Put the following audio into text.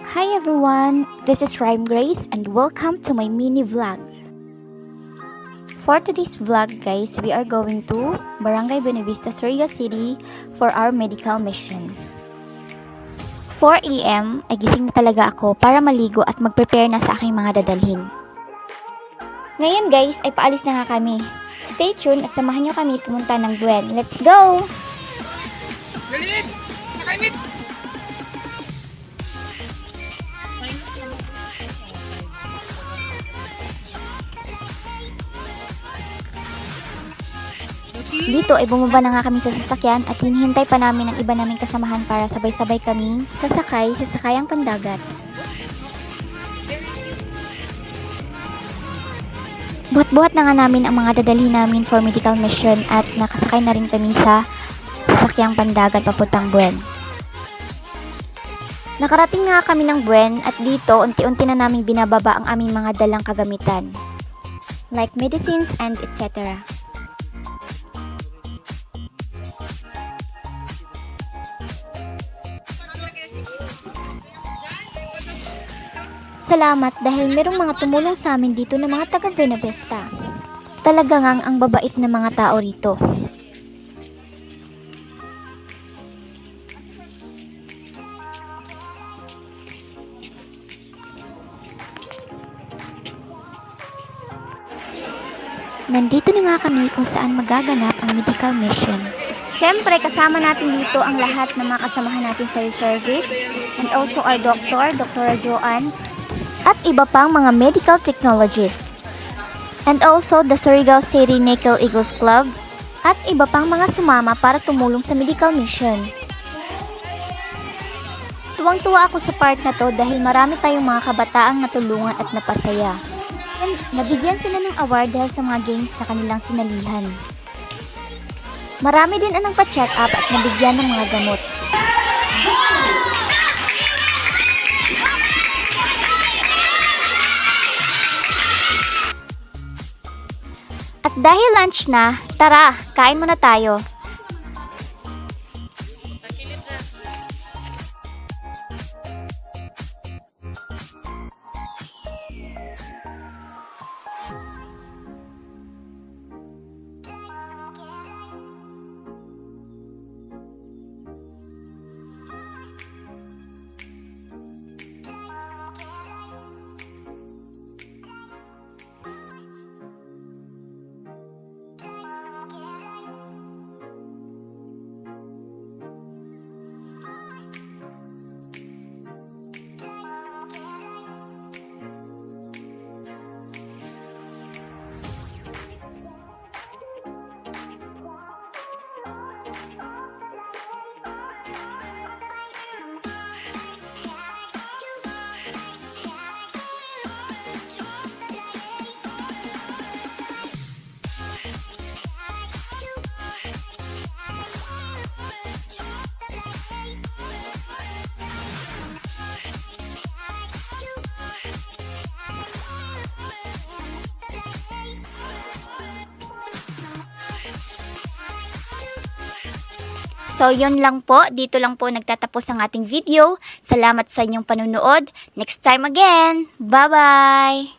Hi everyone, this is Rhyme Grace and welcome to my mini vlog. For today's vlog guys, we are going to Barangay Buenavista, Surigao City for our medical mission. 4 AM ay gising na talaga ako para maligo at mag-prepare na sa aking mga dadalhin. Ngayon guys ay paalis na nga kami. Stay tuned at samahan nyo kami pumunta ng Buen. Let's go! Galit! Nakainit! Dito ay bumaba na nga kami sa sasakyan at hinihintay pa namin ang iba naming kasamahan para sabay-sabay kaming sasakay sa sakayang pandagat. Buhat-buhat na nga namin ang mga dadalhin namin for medical mission at nakasakay na rin kami sa sasakyang pandagat papuntang Buen. Nakarating nga kami ng Buen at dito unti-unti na naming binababa ang aming mga dalang kagamitan like medicines and etc. Salamat dahil merong mga tumulong sa amin dito na mga taga Buenavista. Talaga ngang ang babait na mga tao rito. Nandito na nga kami kung saan magaganap ang medical mission. Siyempre, kasama natin dito ang lahat ng mga kasamahan natin sa service and also our doctor, Dr. Joanne, at iba pang mga medical technologists. And also the Surigao City Nickel Eagles Club at iba pang mga sumama para tumulong sa medical mission. Tuwang-tuwa ako sa part na to dahil marami tayong mga kabataang natulungan at napasaya. And nabigyan sila ng award dahil sa mga games na kanilang sinalihan. Marami din ang nagpa-check up at nabigyan ng mga gamot. At dahil lunch na, tara, kain muna tayo. So, yun lang po. Dito lang po nagtatapos ang ating video. Salamat sa inyong panunood. Next time again. Bye-bye!